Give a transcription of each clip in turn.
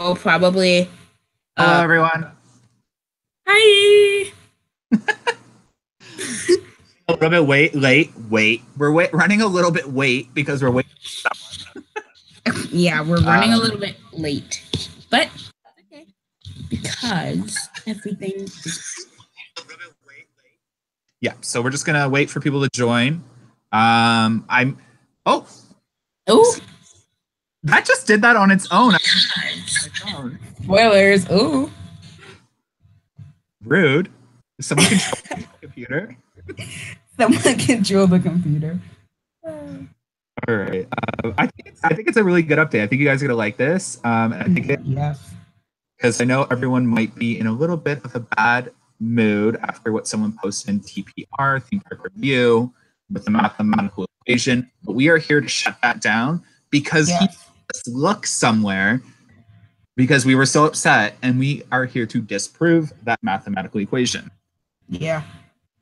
Oh, probably. Hello, Uh, everyone. Hi. A little bit late. We're running a little bit late because we're waiting for Yeah, we're running a someone. little bit late, but okay because everything is. Yeah, so we're just gonna wait for people to join. I'm. Oh, Oh, that just did that on its own. spoilers. Oh, Rude. Is someone controlling the computer? someone control the computer. All right. I think it's a really good update. I think you guys are gonna like this. I think Yes. because I know everyone might be in a little bit of a bad mood after what someone posted in TPR, theme park review, with the mathematical equation. But we are here to shut that down because he Yes. just looked somewhere because we were so upset, and we are here to disprove that mathematical equation Yeah.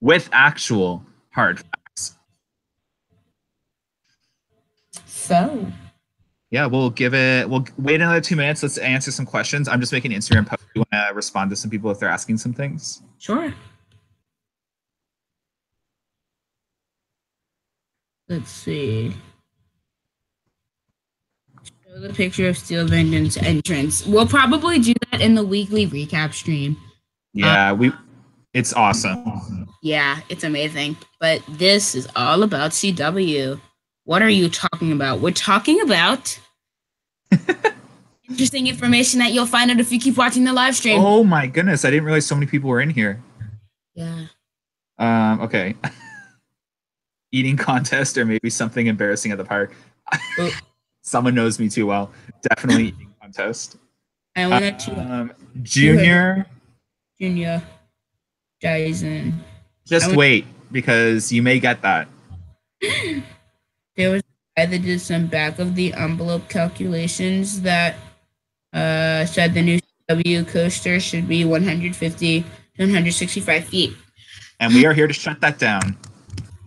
with actual hard facts. So. Yeah, we'll wait another 2 minutes. Let's answer some questions. I'm just making an Instagram post. You want to respond to some people if they're asking some things? Sure. Let's see. Show the picture of Steel Vengeance entrance. We'll probably do that in the weekly recap stream. Uh, Yeah, it's awesome. yeah, it's amazing. But this is all about CW. What are you talking about? We're talking about interesting information that you'll find out if you keep watching the live stream. Oh my goodness, I didn't realize so many people were in here. Yeah. Okay. Eating contest or maybe something embarrassing at the park. Oh, Someone knows me too well. Definitely eating contest. I wanted to Junior, Junior Dyson. I just went, wait because you may get that. there was a guy that did some back of the envelope calculations that said the new CW coaster should be 150 to 165 feet. And we are here to shut that down.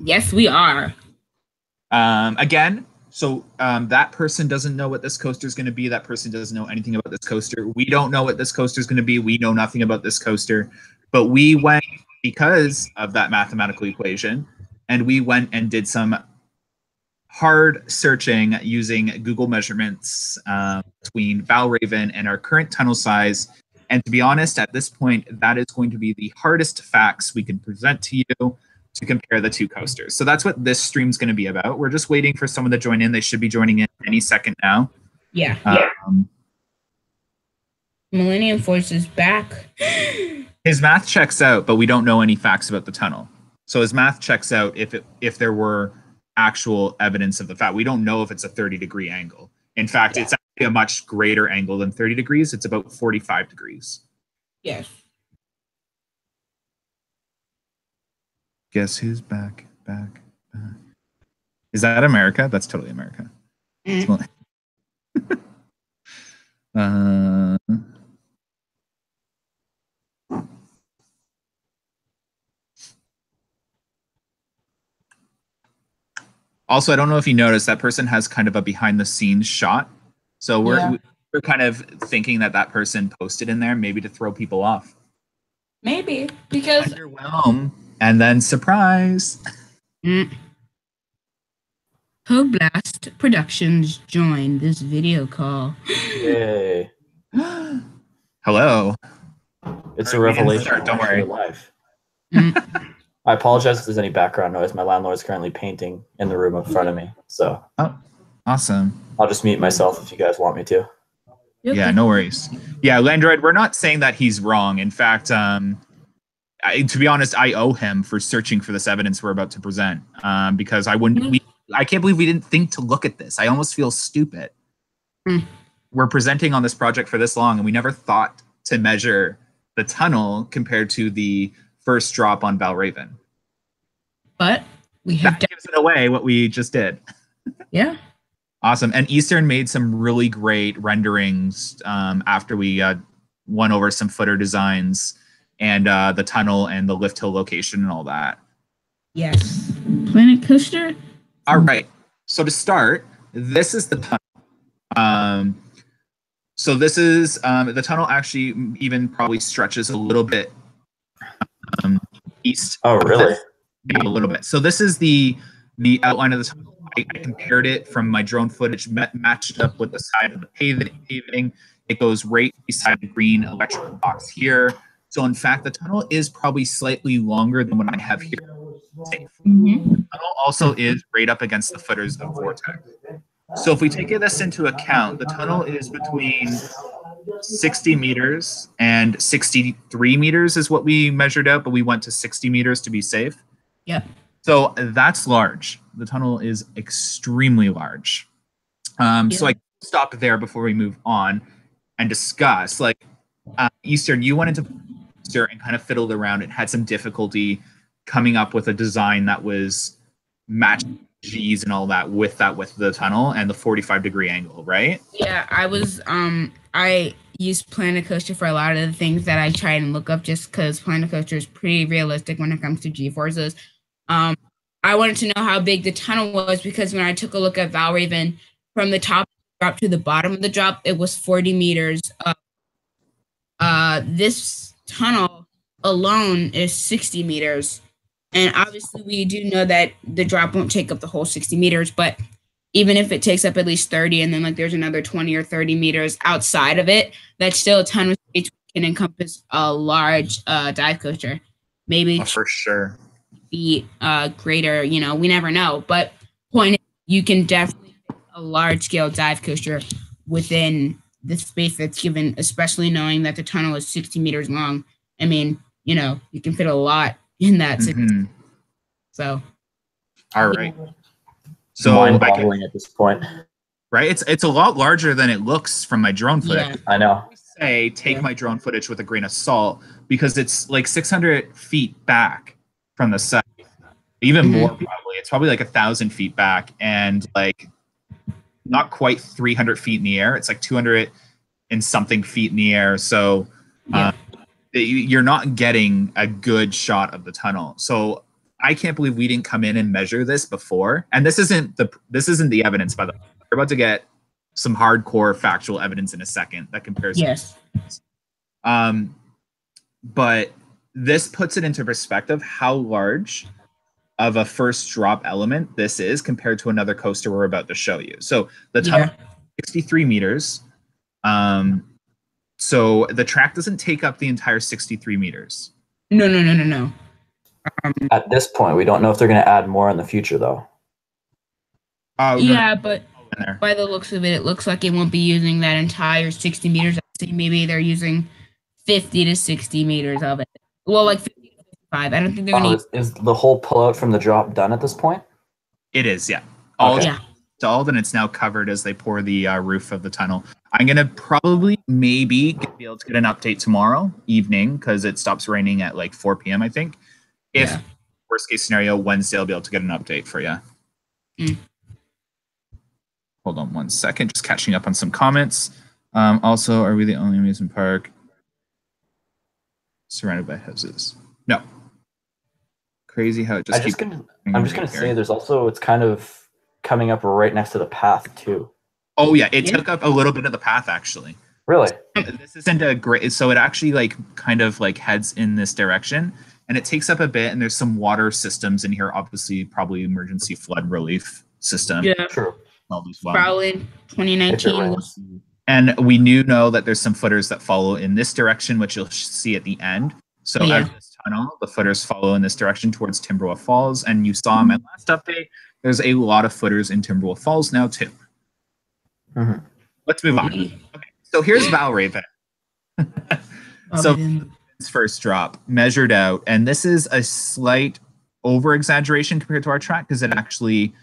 Yes, we are. Again, so that person doesn't know what this coaster is going to be. That person doesn't know anything about this coaster. We don't know what this coaster is going to be. We know nothing about this coaster. But we went because of that mathematical equation, and we went and did some hard searching using Google measurements between Valravn and our current tunnel size. And to be honest, at this point, that is going to be the hardest facts we can present to you to compare the two coasters. So that's what this stream's going to be about. We're just waiting for someone to join in. They should be joining in any second now. Yeah. Um, Millennium Force is back. his math checks out, but we don't know any facts about the tunnel. So his math checks out if there were actual evidence of the fact. We don't know if it's a 30-degree angle. In fact, it's actually a much greater angle than 30 degrees. It's about 45 degrees. Yes. Guess who's back? Is that America? That's totally America. Mm. Also, I don't know if you noticed that person has kind of a behind the scenes shot. So we're kind of thinking that person posted in there maybe to throw people off. Maybe because Underwhelm and then surprise. Blast Productions joined this video call. Yay. Hello. It's a revelation. Don't worry. Live. I apologize if there's any background noise. My landlord is currently painting in the room in front of me. So awesome. I'll just mute myself if you guys want me to. Yeah, no worries. Yeah, Landroid, we're not saying that he's wrong. In fact, to be honest, I owe him for searching for this evidence we're about to present. Because I can't believe we didn't think to look at this. I almost feel stupid. We're presenting on this project for this long, and we never thought to measure the tunnel compared to the first drop on Valravn. But we have that gives it away what we just did. Yeah. Awesome. And Eastern made some really great renderings after we won over some footer designs and the tunnel and the lift hill location and all that. Yes. Planet Coaster? All right. So to start, this is the tunnel. So this is the tunnel actually even probably stretches a little bit east. Oh, really? Yeah, a little bit. So this is the outline of the tunnel. I compared it from my drone footage, matched up with the side of the paving. It goes right beside the green electrical box here. So in fact, the tunnel is probably slightly longer than what I have here. Mm-hmm. The tunnel also is right up against the footers of Vortex. So if we take this into account, the tunnel is between 60 meters and 63 meters is what we measured out, but we went to 60 meters to be safe. Yep. So that's large. The tunnel is extremely large. So I stop there before we move on and discuss. Like Eastern, you went into Eastern and kind of fiddled around and had some difficulty coming up with a design that was matching G's and all that with the tunnel and the 45-degree angle, right? Yeah, I use Planet Coaster for a lot of the things that I try and look up just because Planet Coaster is pretty realistic when it comes to G-forces. I wanted to know how big the tunnel was because when I took a look at Valravn, from the top drop to the bottom of the drop, it was 40 meters. This tunnel alone is 60 meters. And obviously, we do know that the drop won't take up the whole 60 meters, but even if it takes up at least 30 and then like there's another 20 or 30 meters outside of it, that's still a ton of space can encompass a large dive coaster. Maybe for sure. Feet greater, we never know. But point is, you can definitely fit a large scale dive coaster within the space that's given, especially knowing that the tunnel is 60 meters long. I mean, you can fit a lot in that. Mm-hmm. So, all right. So mind-boggling at this point, right? It's a lot larger than it looks from my drone footage. Yeah. I know. I take my drone footage with a grain of salt because it's like 600 feet back from the site, even more probably. It's probably like 1,000 feet back, and like not quite 300 feet in the air. It's like 200 and something feet in the air. So you're not getting a good shot of the tunnel. So I can't believe we didn't come in and measure this before. And this isn't the evidence, by the way. We're about to get some hardcore factual evidence in a second that compares. Yes. But this puts it into perspective how large of a first drop element this is compared to another coaster we're about to show you. So the tunnel is 63 meters. So the track doesn't take up the entire 63 meters. No. At this point, we don't know if they're going to add more in the future, though. But by the looks of it looks like it won't be using that entire 60 meters. I'd say maybe they're using 50 to 60 meters of it. Well, like 50 to 55. I don't think they're going to. Is the whole pullout from the drop done at this point? It is, yeah. Installed, and it's now covered as they pour the roof of the tunnel. I'm going to probably maybe be able to get an update tomorrow evening because it stops raining at like 4 p.m., I think. If worst case scenario, Wednesday, I'll be able to get an update for you. Hold on one second. Just catching up on some comments. Also, are we the only amusement park surrounded by houses? No. Crazy how it just keeps... I'm just going to say it's kind of coming up right next to the path, too. Oh, yeah. It took up a little bit of the path, actually. Really? This isn't a great... So it actually kind of heads in this direction. And it takes up a bit, and there's some water systems in here, obviously, probably emergency flood relief system. Yeah, true. Probably 2019. And we know that there's some footers that follow in this direction, which you'll see at the end. So as this tunnel, the footers follow in this direction towards Timberwolf Falls. And you saw in my last update, there's a lot of footers in Timberwolf Falls now, too. Let's move on. Okay, so here's Valravn. So first drop measured out, and this is a slight over exaggeration compared to our track because it actually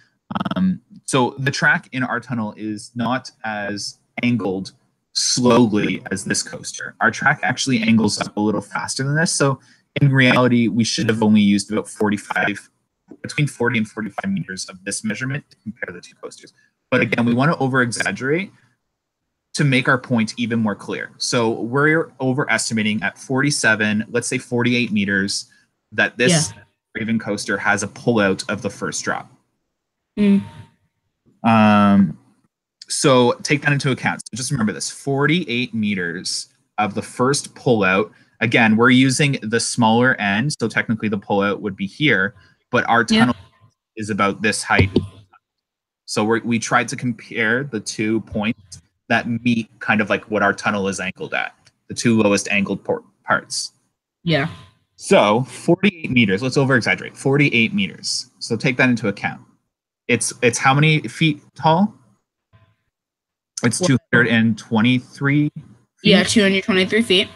so the track in our tunnel is not as angled slowly as this coaster. Our track actually angles up a little faster than this, so in reality we should have only used about between 40 and 45 meters of this measurement to compare the two coasters. But again, we want to over exaggerate to make our point even more clear. So we're overestimating at 47, let's say 48 meters, that this Valravn coaster has a pullout of the first drop. So take that into account. So just remember this: 48 meters of the first pullout. Again, we're using the smaller end, so technically the pullout would be here, but our tunnel is about this height. So we tried to compare the 2 points that meet kind of like what our tunnel is angled at, the 2 lowest angled parts. Yeah. So 48 meters, let's over exaggerate, 48 meters. So take that into account. It's how many feet tall? It's 223 feet? Yeah, 223 feet.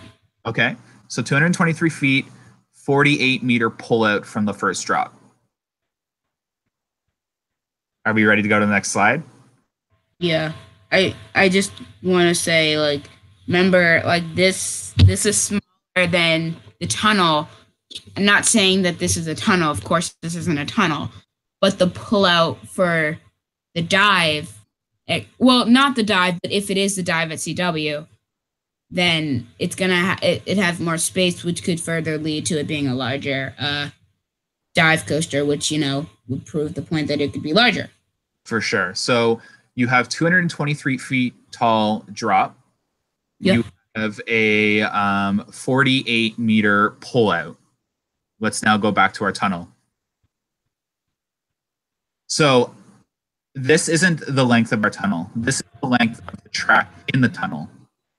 Okay, so 223 feet, 48 meter pullout from the first drop. Are we ready to go to the next slide? Yeah. I just want to say, like, remember, like, this is smaller than the tunnel. I'm not saying that this is a tunnel. Of course, this isn't a tunnel. But the pullout for the dive, well, not the dive, but if it is the dive at CW, then it's gonna it has more space, which could further lead to it being a larger dive coaster, which would prove the point that it could be larger. For sure. So you have 223 feet tall drop. Yeah. You have a 48 meter pullout. Let's now go back to our tunnel. So this isn't the length of our tunnel. This is the length of the track in the tunnel.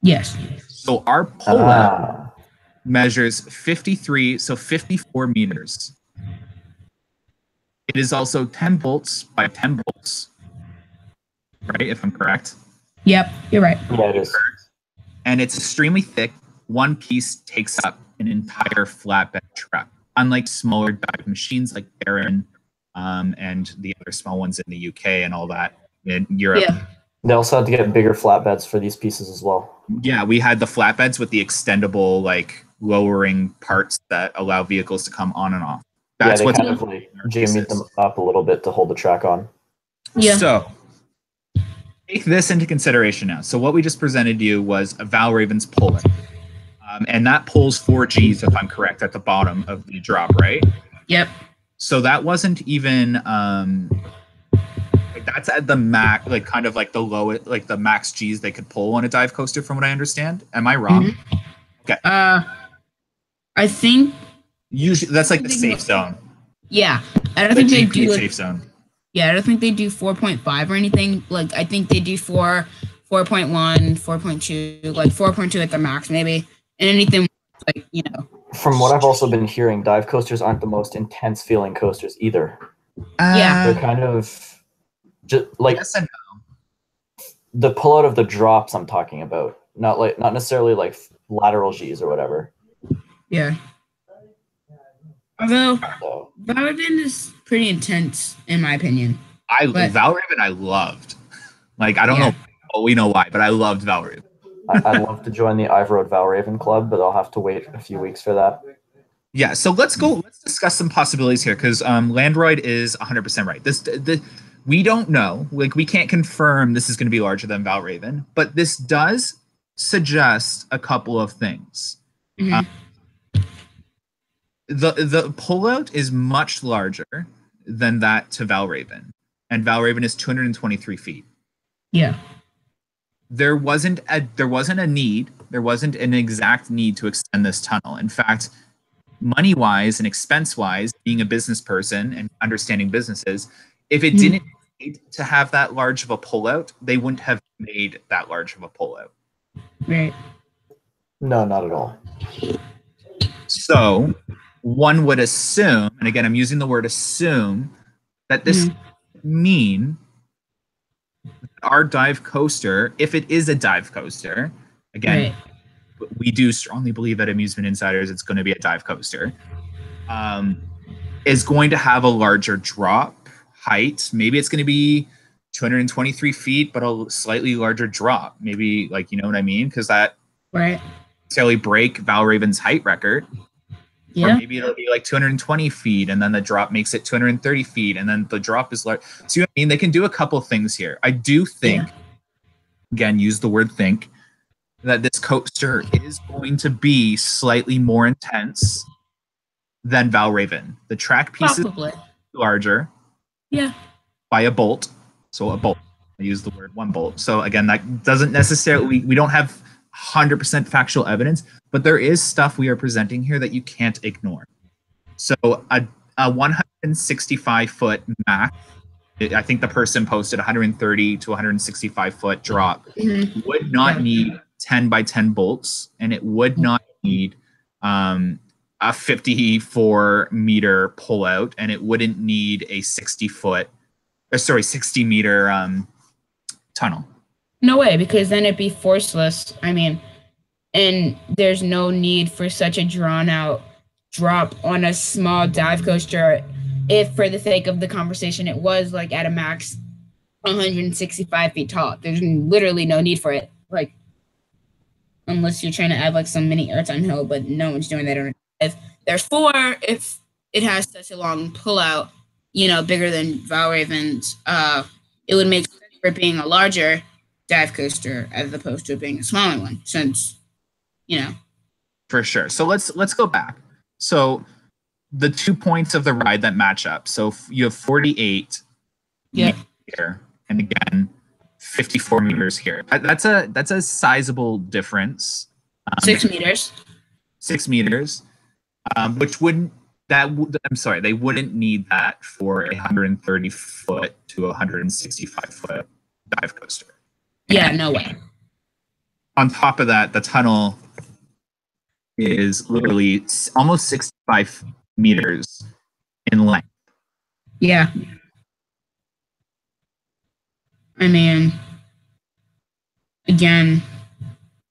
Yes. So our pullout measures 54 meters. It is also 10 volts by 10 volts, right? If I'm correct. Yep, you're right. Yeah, it is. And it's extremely thick. One piece takes up an entire flatbed truck, unlike smaller dive machines like Valravn and the other small ones in the UK and all that in Europe. Yeah. They also had to get bigger flatbeds for these pieces as well. Yeah, we had the flatbeds with the extendable, like, lowering parts that allow vehicles to come on and off. That's they what's kind of like jimmied them up a little bit to hold the track on. Yeah. So take this into consideration now. So what we just presented you was a Valravn's puller. And that pulls 4 Gs, if I'm correct, at the bottom of the drop, right? Yep. So that wasn't even that's at the max, like kind of like the lowest, like the max Gs they could pull on a dive coaster, from what I understand. Am I wrong? Mm-hmm. Okay. I think usually that's like the safe zone. Yeah, I don't think they do safe zone. Yeah, I don't think they do 4.5 or anything. Like, I think they do 4, 4.1, 4.2, like 4.2 at the max, maybe, and anything like From what I've also been hearing, dive coasters aren't the most intense feeling coasters either. Yeah. They're kind of just like yes and no. The pullout of the drops I'm talking about, not necessarily like lateral Gs or whatever. Yeah. Although So, Valravn is pretty intense in my opinion. Valravn I loved. Like, I don't know. Oh, we know why, but I loved Valravn. I'd love to join the I've Rode Valravn club, but I'll have to wait a few weeks for that. Yeah, so let's discuss some possibilities here, because Landroid is 100% right. We don't know, like, we can't confirm this is going to be larger than Valravn, but this does suggest a couple of things. Mm-hmm. The pullout is much larger than that to Valravn, and Valravn is 223 feet. Yeah. There wasn't an exact need to extend this tunnel. In fact, money-wise and expense-wise, being a business person and understanding businesses, if it didn't need to have that large of a pullout, they wouldn't have made that large of a pullout. Right. No, not at all. So one would assume, and again, I'm using the word assume, that this mean our dive coaster, if it is a dive coaster, again, we do strongly believe at Amusement Insiders it's going to be a dive coaster, is going to have a larger drop height. Maybe it's going to be 223 feet, but a slightly larger drop. Maybe, like, you know what I mean? Because that necessarily break Valravn's height record. Yeah. Or maybe it'll be like 220 feet, and then the drop makes it 230 feet, and then the drop is large. So, I mean, they can do a couple things here. I do think, again, use the word think, that this coaster is going to be slightly more intense than Valravn. The track piece is larger by a bolt. So a bolt. I use the word 1 bolt. So again, that doesn't necessarily, we don't have 100% factual evidence, but there is stuff we are presenting here that you can't ignore. So a 165 foot max, I think the person posted 130 to 165 foot drop, would not need 10 by 10 bolts, and it would not need a 54 meter pullout, and it wouldn't need a 60 meter tunnel. No way, because then it'd be forceless. I mean, and there's no need for such a drawn out drop on a small dive coaster. If for the sake of the conversation, it was like at a max 165 feet tall. There's literally no need for it. Like, unless you're trying to add like some mini airtime hill, but no one's doing that. Therefore, if it has such a long pullout, bigger than Valravn's, it would make sense for it being a larger dive coaster as opposed to it being a smaller one, since, For sure. So let's go back. So the 2 points of the ride that match up. So you have 48 meters here, and again 54 meters here. That's a sizable difference. 6 meters. 6 meters, which wouldn't they wouldn't need that for a 130 foot to 165 foot dive coaster. Yeah, no way. On top of that, the tunnel is literally almost 65 meters in length. Yeah. I mean, again,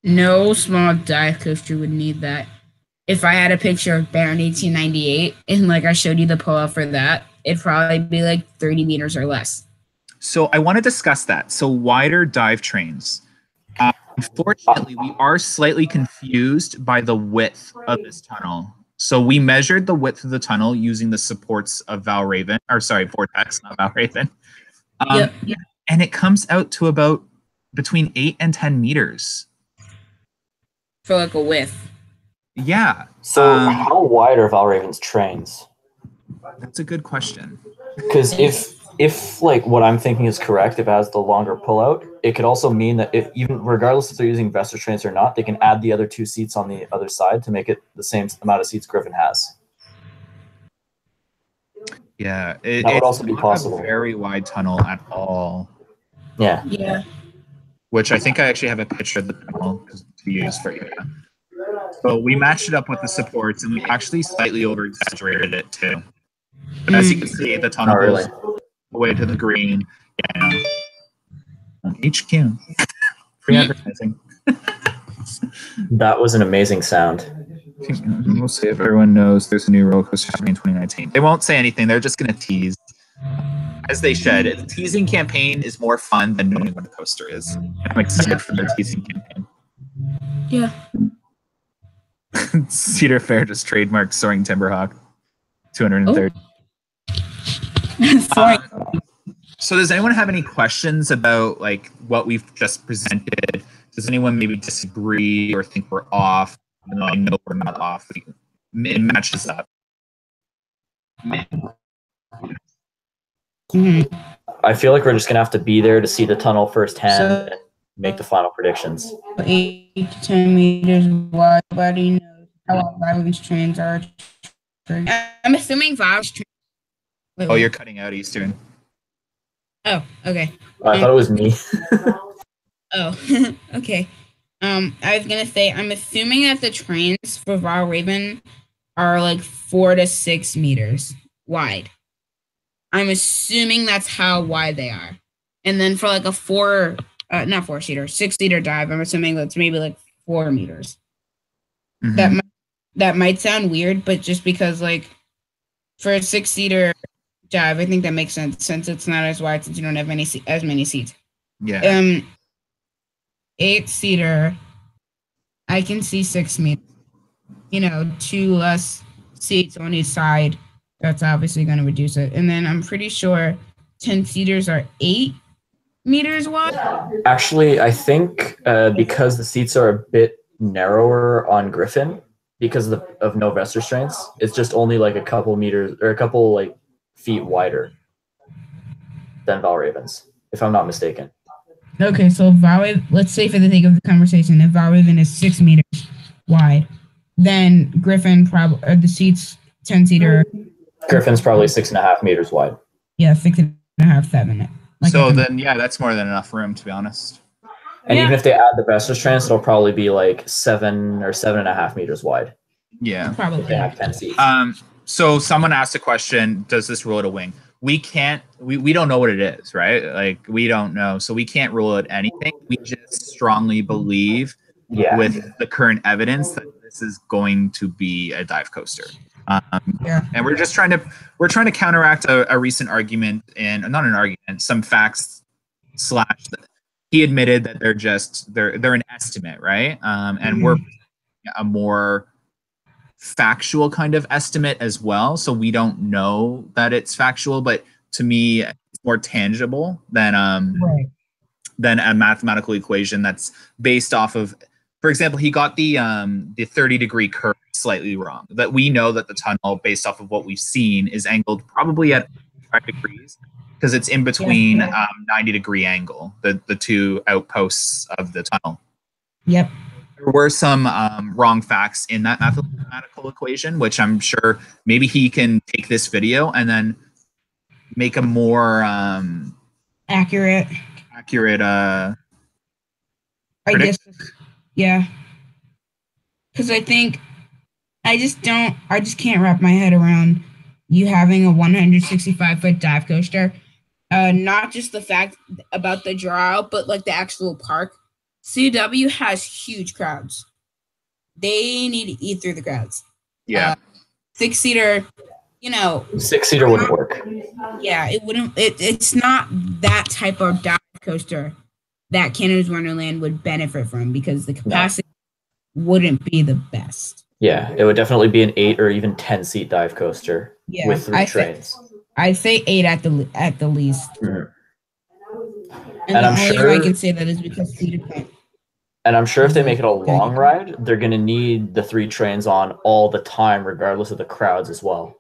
no small dive coaster would need that. If I had a picture of Barron 1898 and like I showed you the pull-out for that, it'd probably be like 30 meters or less. So I want to discuss that. So wider dive trains. Unfortunately, we are slightly confused by the width of this tunnel. So we measured the width of the tunnel using the supports of Vortex, not Valravn. Yep. And it comes out to about between 8 and 10 meters. For like a width. Yeah. So how wide are Valravn's trains? That's a good question. Because if like what I'm thinking is correct, if it has the longer pullout, it could also mean that even regardless if they're using Vestor trains or not, they can add the other 2 seats on the other side to make it the same amount of seats Griffin has. Yeah, that would also be possible. A very wide tunnel at all. Yeah. Yeah. Which I think I actually have a picture of the tunnel to use for you. So we matched it up with the supports, and we actually slightly over exaggerated it too. But as you can see, the tunnel goes away to the green. Yeah. HQ. Free advertising. That was an amazing sound. We'll see if everyone knows there's a new roller coaster happening in 2019. They won't say anything. They're just going to tease. As they should. The teasing campaign is more fun than knowing what a coaster is. I'm excited for the teasing campaign. Yeah. Cedar Fair just trademarked Soaring Timberhawk. 230. So does anyone have any questions about like what we've just presented? Does anyone maybe disagree or think we're off? Even though I know we're not off. It matches up. I feel like we're just gonna have to be there to see the tunnel firsthand and make the final predictions. 8 to 10 meters wide. Everybody knows how Valravn's trains are. I'm assuming Valravn's trains. Oh, you're cutting out, Eastern. Oh, okay. I thought it was me. Oh, okay. I was gonna say I'm assuming that the trains for Valravn are like 4 to 6 meters wide. I'm assuming that's how wide they are. And then for like a 6-seater dive, I'm assuming that's maybe like 4 meters. Mm-hmm. That might sound weird, but just because like for a 6-seater dive, I think that makes sense since it's not as wide since you don't have as many seats. Yeah. 8-seater, I can see 6 meters. 2 less seats on each side. That's obviously going to reduce it. And then I'm pretty sure 10-seaters are 8 meters wide. Actually, I think because the seats are a bit narrower on Griffin, because of no Vestor strains, it's just only like a couple meters or a couple like feet wider than Valravn's, if I'm not mistaken. Okay, so Valravn, let's say for the sake of the conversation, if Valravn is 6 meters wide, then Griffin probably the seats 10-seater. Griffin's probably 6.5 meters wide. Yeah, 6.5, 7. Like So then, yeah, that's more than enough room, to be honest. And Yeah. even if they add the Vestas trans, it'll probably be like 7 or 7.5 meters wide. Yeah. If Probably. they have 10 seats. So someone asked a question, does this rule it a wing? We can't, we don't know what it is, right? Like, we don't know. So we can't rule it anything. We just strongly believe with the current evidence that this is going to be a dive coaster. And we're just trying to counteract a recent argument, and not an argument, some facts slash he admitted that they're an estimate, right? And we're a more factual kind of estimate as well. So we don't know that it's factual, but to me, it's more tangible than than a mathematical equation that's based off of. For example, he got the 30-degree curve slightly wrong. That we know that the tunnel, based off of what we've seen, is angled probably at 5 degrees because it's in between 90-degree angle, the two outposts of the tunnel. Yep. There were some wrong facts in that mathematical equation, which I'm sure maybe he can take this video and then make a more accurate prediction. I guess, yeah. Because I think I just can't wrap my head around you having a 165-foot dive coaster. Not just the fact about the draw, but like the actual park. CW has huge crowds. They need to eat through the crowds. Yeah. 6-seater, 6-seater wouldn't work. Yeah, it wouldn't. It's not that type of dive coaster that Canada's Wonderland would benefit from because the capacity wouldn't be the best. Yeah, it would definitely be an 8 or even 10-seat dive coaster with 3 trains. I'd say 8 at the least. Mm-hmm. And the only way I can say that is because Cedar Point. And I'm sure if they make it a long ride, they're going to need the 3 trains on all the time, regardless of the crowds as well.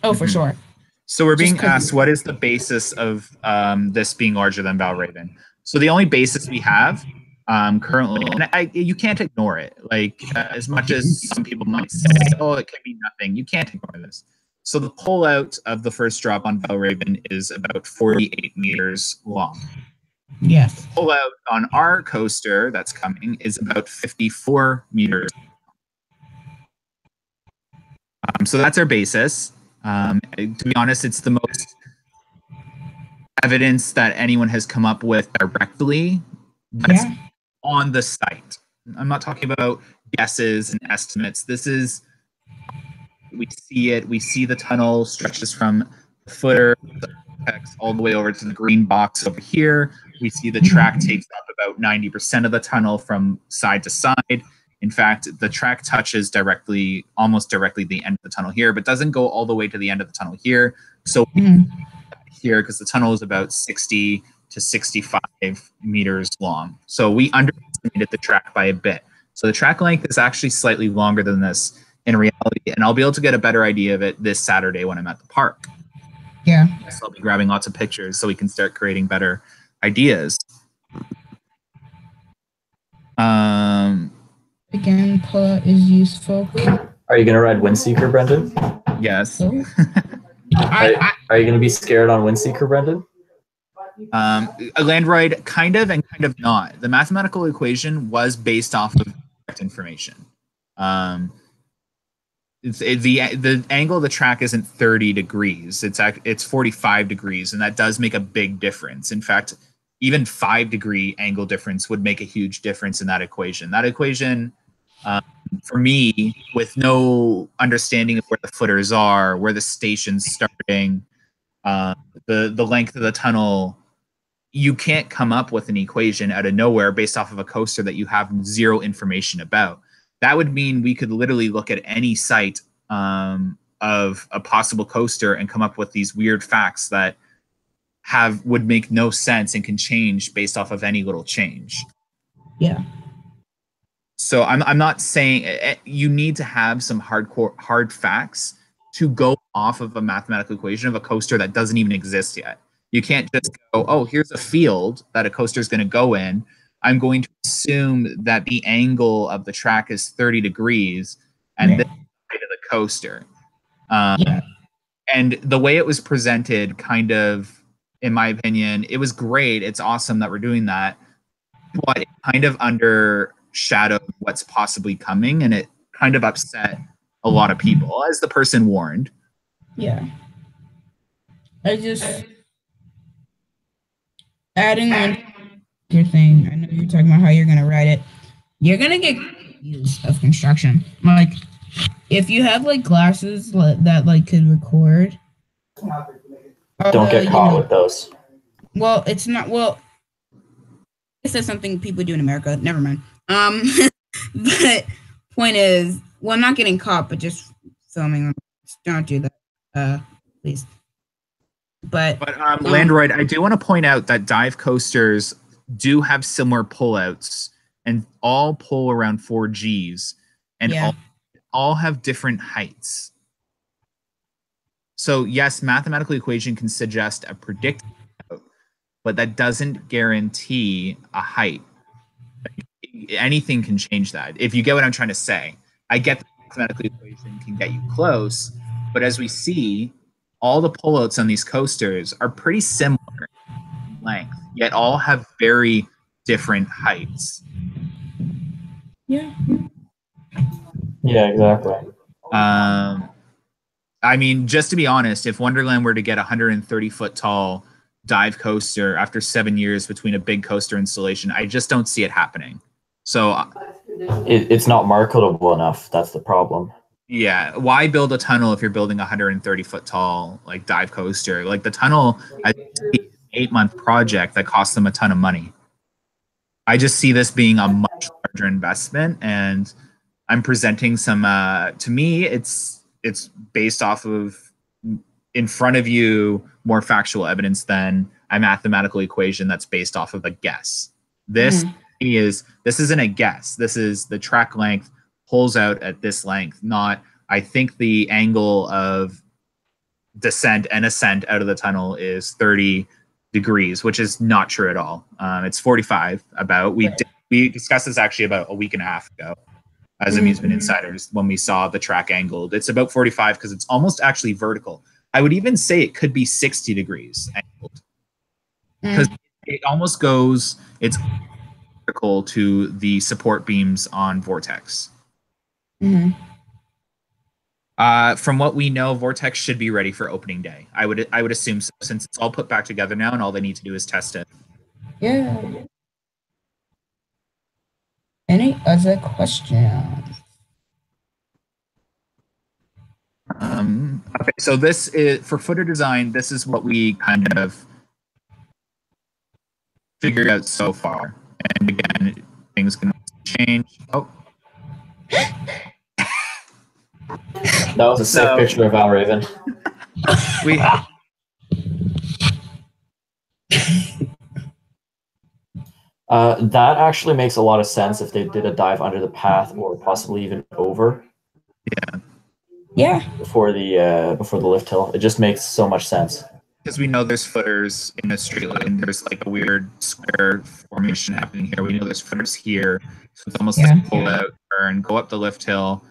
Oh, for sure. So we're being asked, what is the basis of this being larger than Valravn? So the only basis we have currently, and you can't ignore it. Like as much as some people might say, oh, it could be nothing. You can't ignore this. So the pullout of the first drop on Valravn is about 48 meters long. Yes. The pullout on our coaster that's coming is about 54 meters. So that's our basis. To be honest, it's the most evidence that anyone has come up with directly that's on the site. I'm not talking about guesses and estimates. This is, we see it. We see the tunnel stretches from the footer all the way over to the green box over here. We see the track takes up about 90% of the tunnel from side to side. In fact, the track touches almost directly the end of the tunnel here, but doesn't go all the way to the end of the tunnel here. So here, because the tunnel is about 60 to 65 meters long. So we underestimated the track by a bit. So the track length is actually slightly longer than this in reality, and I'll be able to get a better idea of it this Saturday when I'm at the park. Yeah. So I'll be grabbing lots of pictures so we can start creating better ideas. Again, pull is useful. Are you going to ride Windseeker, Brendan? Yes. Are you going to be scared on Windseeker, Brendan? A land ride, kind of and kind of not. The mathematical equation was based off of correct information. The angle of the track isn't 30 degrees. It's 45 degrees, and that does make a big difference. In fact, even 5-degree angle difference would make a huge difference in that equation. That equation, for me, with no understanding of where the footers are, where the station's starting, the length of the tunnel, you can't come up with an equation out of nowhere based off of a coaster that you have zero information about. That would mean we could literally look at any site of a possible coaster and come up with these weird facts that would make no sense and can change based off of any little change. Yeah. So I'm not saying you need to have some hard facts to go off of a mathematical equation of a coaster that doesn't even exist yet. You can't just go, oh, here's a field that a coaster is going to go in. I'm going to assume that the angle of the track is 30 degrees and this is the height of the coaster. And the way it was presented, kind of, in my opinion, it was great. It's awesome that we're doing that. But it kind of undershadowed what's possibly coming, and it kind of upset a lot of people, as the person warned. Yeah. I just adding on your thing. I know you're talking about how you're gonna write it. You're gonna get views of construction. Like, if you have like glasses that like could record. Don't get caught with those. Well, it's not. Well, this is something people do in America. Never mind. But point is, well, not getting caught, but just filming them. Don't do that, please. But Landroid, I do want to point out that dive coasters do have similar pullouts and all pull around 4 Gs and all have different heights. So yes, mathematical equation can suggest a predicted pullout, but that doesn't guarantee a height. Anything can change that. If you get what I'm trying to say, I get the mathematical equation can get you close, but as we see, all the pullouts on these coasters are pretty similar in length, yet all have very different heights. Yeah. Yeah, exactly. I mean, just to be honest, if Wonderland were to get a 130-foot tall dive coaster after 7 years between a big coaster installation, I just don't see it happening. So it's not marketable enough. That's the problem. Yeah, why build a tunnel if you're building a 130-foot tall like dive coaster? Like the tunnel, I see an 8-month project that costs them a ton of money. I just see this being a much larger investment, and I'm presenting some. To me, it's based off of in front of you more factual evidence than a mathematical equation that's based off of a guess. This isn't a guess. This is the track length pulls out at this length, not I think the angle of descent and ascent out of the tunnel is 30 degrees, which is not true at all. It's 45 about. We discussed this actually about a week and a half ago as Amusement Insiders when we saw the track angled. It's about 45 because it's almost actually vertical. I would even say it could be 60 degrees angled because it almost goes, it's vertical to the support beams on Vortex. From what we know, Vortex should be ready for opening day. I would assume so, since it's all put back together now and all they need to do is test it. Yeah. Any other questions? Okay, so this is for footer design. This is what we kind of figured out so far. And again, things can change. Oh. That was a sick picture of Valravn. That actually makes a lot of sense if they did a dive under the path or possibly even over. Yeah. Before the lift hill, it just makes so much sense. Because we know there's footers in a straight line. There's like a weird square formation happening here. We know there's footers here, so it's almost like pull out, turn, go up the lift hill,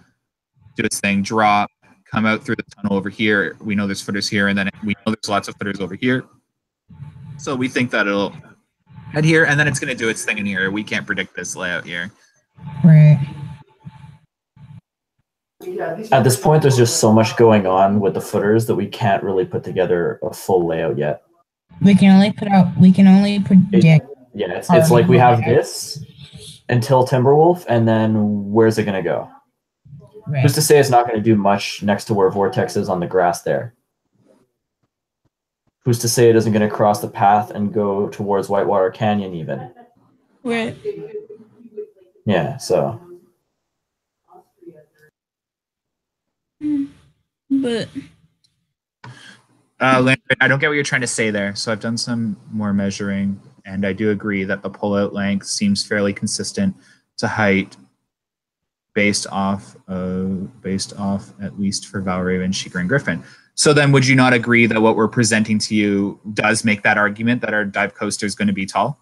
do its thing, drop, come out through the tunnel over here. We know there's footers here, and then we know there's lots of footers over here. So we think that it'll head here, and then it's going to do its thing in here. We can't predict this layout here. Right. At this point, there's just so much going on with the footers that we can't really put together a full layout yet. We can only predict. It's like we have this until Timberwolf, and then where's it going to go? Right. Who's to say it's not going to do much next to where Vortex is on the grass there? Who's to say it isn't going to cross the path and go towards Whitewater Canyon even? Right. Yeah, so. But I don't get what you're trying to say there. So I've done some more measuring, and I do agree that the pullout length seems fairly consistent to height based off at least for Valravn, Sheikah, and Griffin. So then would you not agree that what we're presenting to you does make that argument that our dive coaster is going to be tall?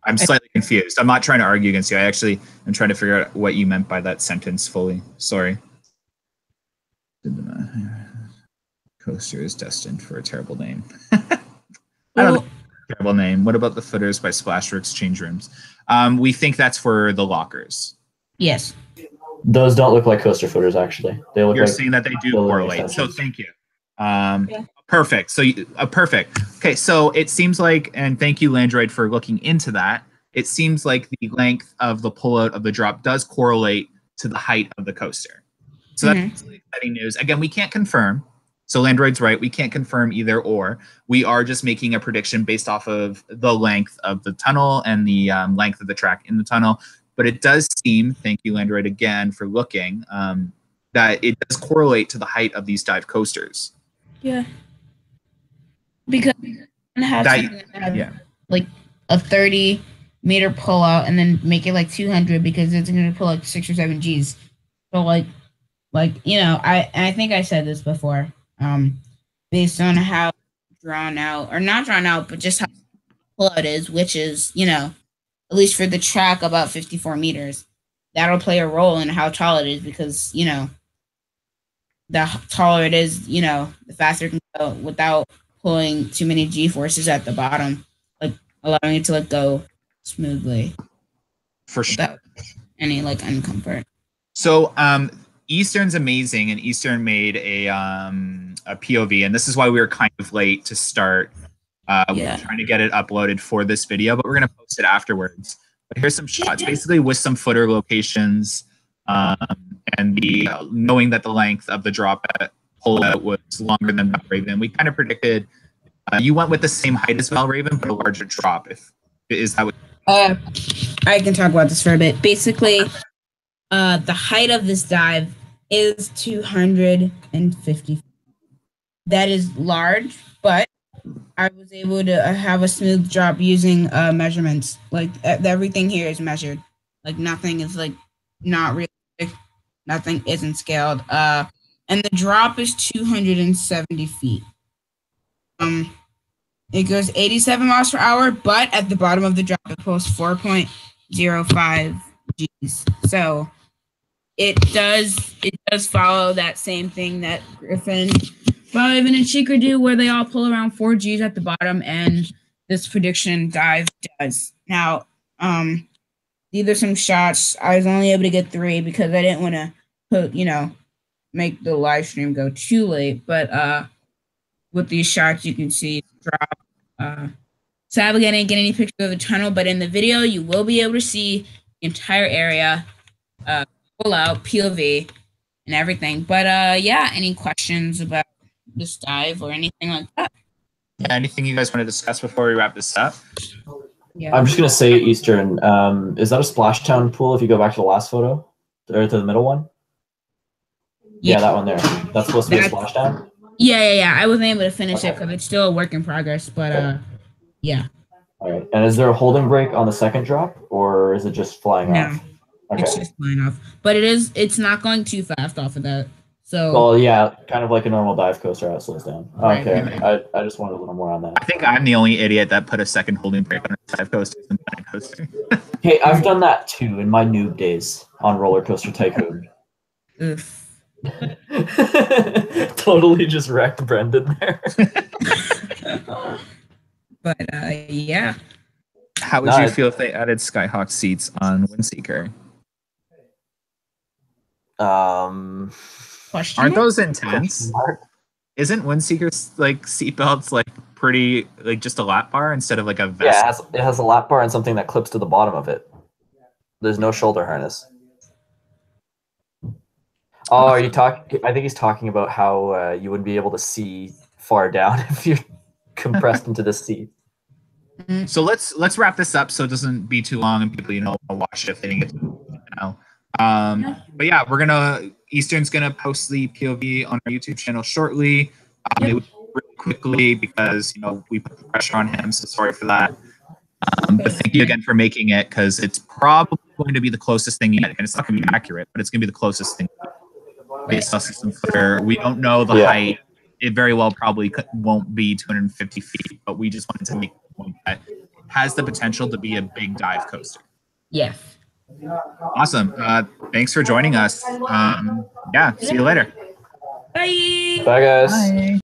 I'm slightly confused. I'm not trying to argue against you. I actually am trying to figure out what you meant by that sentence fully. Sorry. Coaster is destined for a terrible name. I don't know. Terrible name. What about the footers by Splashworks change rooms? We think that's for the lockers. Yes. Those don't look like coaster footers, actually. They look You're like saying that they do correlate. So thank you. Perfect. So perfect. Okay. So it seems like, and thank you, Landroid, for looking into that. It seems like the length of the pullout of the drop does correlate to the height of the coaster. So that's really exciting news. Again, we can't confirm. So Landroid's right. We can't confirm either or. We are just making a prediction based off of the length of the tunnel and the length of the track in the tunnel. But it does seem, thank you, Landroid, again, for looking, that it does correlate to the height of these dive coasters. Yeah. Because have like a 30-meter pullout and then make it like 200 because it's going to pull like 6 or 7 Gs. So like you know, I think I said this before. Based on how drawn out, or not drawn out, but just how pullout is, which is, you know, at least for the track, about 54 meters. That'll play a role in how tall it is because, you know, the taller it is, you know, the faster it can go without pulling too many G forces at the bottom, like allowing it to like go smoothly. For sure. Without any like uncomfort. So Eastern's amazing, and Eastern made a POV, and this is why we were kind of late to start. We were trying to get it uploaded for this video, but we're going to post it afterwards. But here's some shots, basically with some footer locations, and the knowing that the length of the drop at pullout was longer than Valravn. We kind of predicted you went with the same height as Valravn, but a larger drop. Is that what? I can talk about this for a bit. Basically, the height of this dive is 250. That is large, but I was able to have a smooth drop using measurements. Like everything here is measured. Like nothing is like not realistic. Nothing isn't scaled. And the drop is 270 feet. It goes 87 miles per hour, but at the bottom of the drop, it pulls 4.05 Gs. So it does follow that same thing that Griffin, Valravn, and Sheikah do, where they all pull around 4 Gs at the bottom, and this prediction dive does. Now, these are some shots. I was only able to get 3 because I didn't want to put, you know, make the live stream go too late. But with these shots, you can see drop. Sadly, I didn't get any pictures of the tunnel, but in the video, you will be able to see the entire area, pull out, POV, and everything. But yeah, any questions about this dive or anything like that? Yeah, anything you guys want to discuss before we wrap this up? Yeah. I'm just going to say, Eastern, is that a splashdown pool if you go back to the last photo? Or to the middle one? Yeah, that one there. That's supposed to be a splashdown? Yeah. I wasn't able to finish it because it's still a work in progress, but yeah. All right. And is there a holding brake on the second drop, or is it just flying off? Okay. It's just flying off. But it's not going too fast off of that. So well, yeah, kind of like a normal dive coaster, how it slows down. Right. Okay. I just wanted a little more on that. I think I'm the only idiot that put a second holding brake on a dive coaster than a coaster. Hey, I've done that too in my noob days on Roller Coaster Tycoon. Oof. Totally just wrecked Brendan there. But yeah. How would you feel if they added Skyhawk seats on Windseeker? Aren't those intense? Isn't Windseeker's like seatbelts like pretty like just a lap bar instead of like a vest? Yeah, it has a lap bar and something that clips to the bottom of it. There's no shoulder harness. Oh, are you talking? I think he's talking about how you wouldn't be able to see far down if you're compressed into the seat. So let's wrap this up so it doesn't be too long and people watch it if they didn't get to know. But yeah, Eastern's gonna post the POV on our YouTube channel shortly. It was really quickly because we put the pressure on him, so sorry for that. But thank you again for making it, because it's probably going to be the closest thing yet, and it's not going to be accurate, but it's going to be the closest thing. base off some footer. We don't know the height. It very well probably won't be 250 feet, but we just wanted to make the point that it has the potential to be a big dive coaster. Yes. Awesome. Thanks for joining us. Yeah, see you later. Bye. Bye, guys. Bye.